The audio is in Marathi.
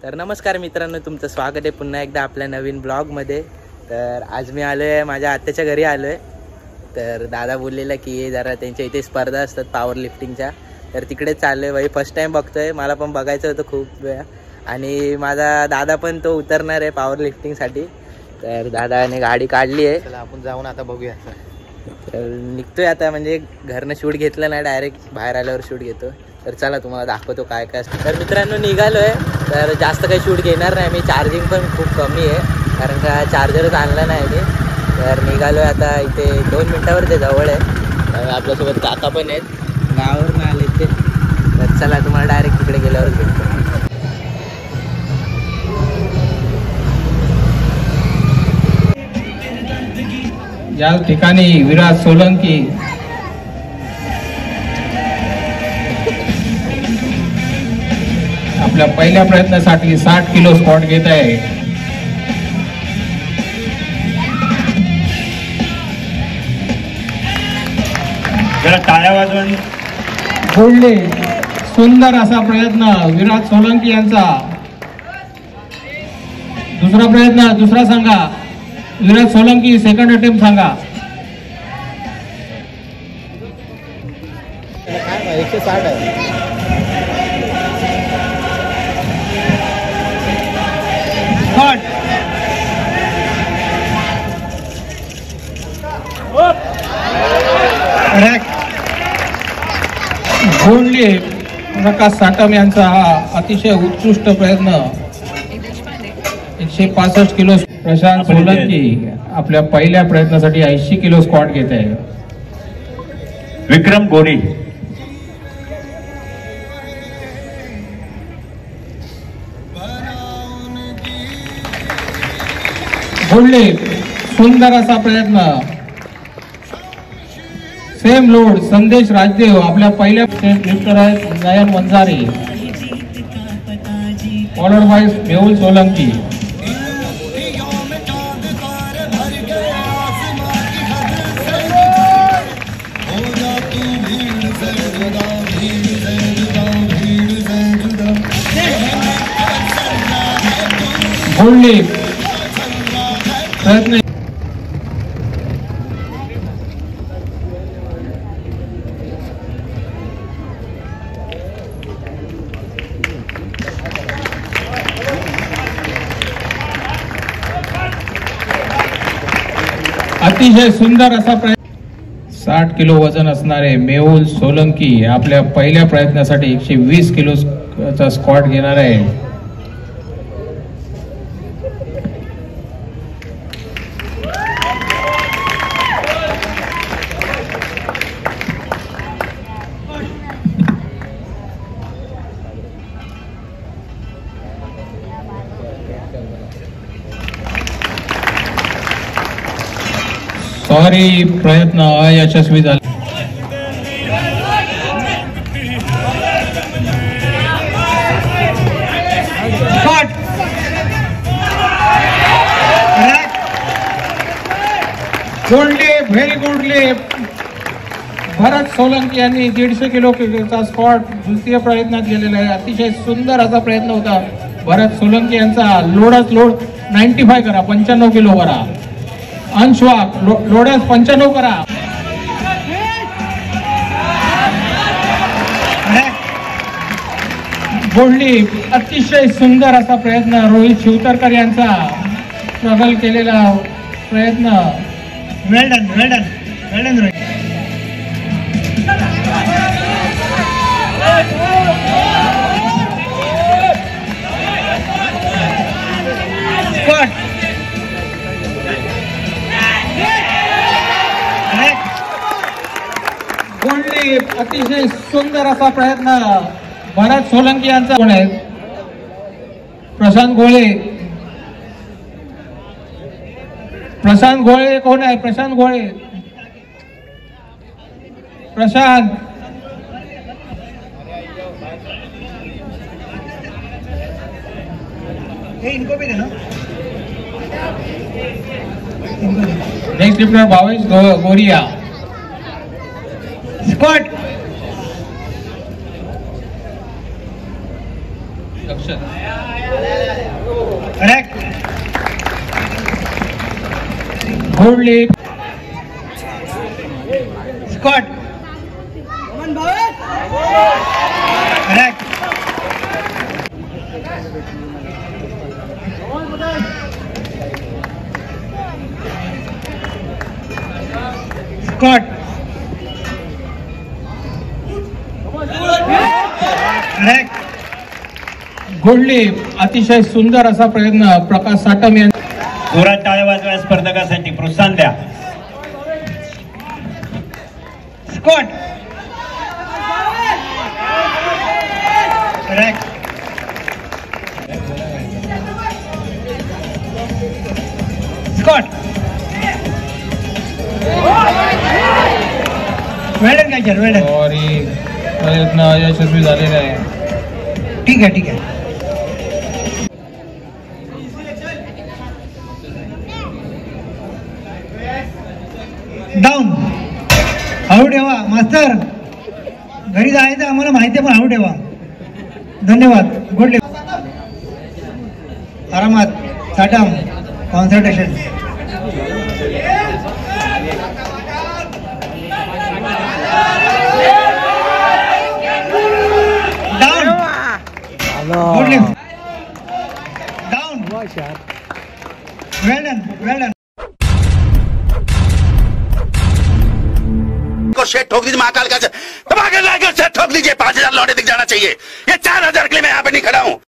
तर नमस्कार मित्रांनो, तुमचं स्वागत आहे पुन्हा एकदा आपल्या नवीन ब्लॉगमध्ये। तर आज मी आलो आहे, माझ्या आत्याच्या घरी आलो आहे। तर दादा बोललेला की जरा त्यांच्या इथे स्पर्धा असतात पॉवर लिफ्टिंगच्या, तर तिकडे चाललो आहे भाई। फर्स्ट टाईम बघतोय, मला पण बघायचं होतं खूप वेळा, आणि माझा दादा पण तो उतरणार आहे पॉवर लिफ्टिंगसाठी। तर दादाने गाडी काढली आहे, चला आपण जाऊन आता बघूया। तर निघतोय आता, म्हणजे घरनं शूट घेतलं नाही, डायरेक्ट बाहेर आल्यावर शूट घेतो। तर चला तुम्हाला दाखवतो काय काय असतं। तर मित्रांनो निघालो आहे, तर जास्त काही शूट घेणार नाही मी, चार्जिंग पण खूप कमी आहे कारण का चार्जरच आणला नाही मी। तर निघालो आहे आता, इथे 2 मिनटावर ते जवळ आहे। आपल्यासोबत काका पण आहेत, गावावरून आले ते। तर चला तुम्हाला डायरेक्ट तिकडे गेल्यावर भेटतो। या ठिकाणी विराज सोलंकी आपल्या पहिल्या प्रयत्नासाठी 60 किलो स्क्वॉट घेत आहे। जरा टाळ्या वाजवून बोलले, सुंदर असा प्रयत्न विराज सोलंकी यांचा। दुसरा प्रयत्न, दुसरा सांगा विराज सोलंकी, सेकंड अटेम्प्ट सांगा। 160 आहे। बोलले प्रकाश साटम यांचा हा अतिशय उत्कृष्ट प्रयत्न, 165 किलो। प्रशांत सोलंकी आपल्या पहिल्या प्रयत्नासाठी 80 किलो स्क्वॉट घेत आहे। विक्रम गोरी बोलले, सुंदर असा प्रयत्न। सेम लोड संदेश राजदेव आपल्या पहिल्या लिफ्टर आहेत नयन वंजारी, फॉलोड बाय मेहुल सोलंकी। बोलले प्रयत्न, अतिशय सुंदर असा प्रयत्न। 60 किलो वजन असणारे मेहुल सोलंकी आपल्या पहिल्या प्रयत्नासाठी 120 किलोचा स्क्वॉट घेणार आहे। सॉरी, प्रयत्न अयशस्वी झाला। गोल्डे, व्हेरी गुडले। भरत सोलंकी यांनी 150 किलोचा स्क्वॉट द्वितीय प्रयत्नात केलेला आहे। अतिशय सुंदर असा प्रयत्न होता भरत सोलंकी यांचा। लोडच लोड 95 करा, 95 किलो करा। अंशवा लोडस 95 करा। बोलली, अतिशय सुंदर असा प्रयत्न रोहित शिवतरकर यांचा, स्ट्रगल केलेला प्रयत्न। वेल done, well done, well done Rohit. बोलली, अतिशय सुंदर असा प्रयत्न भरत सोलंकी यांचा। कोण आहे? प्रशांत घोळे। प्रशांत घोळे कोण आहे? प्रशांत घोळे, प्रशांत। इनको भी देना। Next lifter Bhavesh Goriya. Squat, लक्षात correct. Good lift. Squat. Correct. Squat. Correct. Goodly. अतिशय सुंदर असा प्रयत्न प्रकाश साटम यांनी. जोरात टाळ्या वाजवा स्पर्धकासाठी प्रोत्साहन द्या. स्कॉट. करेक्ट. स्कॉट. वेळेन काय वेळेन. सॉरी, प्रयत्न यशस्वी झालेला आहे. ठीक आहे, ठीक आहे. डाऊन. हळू ठेवा मास्तर, घरी जायचं आम्हाला माहिती आहे, पण हळू ठेवा. धन्यवाद. Good lift. आरामात. Satam. Concentration. Down. Good lift. Down. Well done, well done. को शेट ठोक दीजिए, महाकाल का धमाकेदार शेट ठोक दीजिए. 5,000 लौटे दिख जाना चाहिए. ये 4,000 के लिए मैं यहाँ पे नहीं खड़ा हूँ.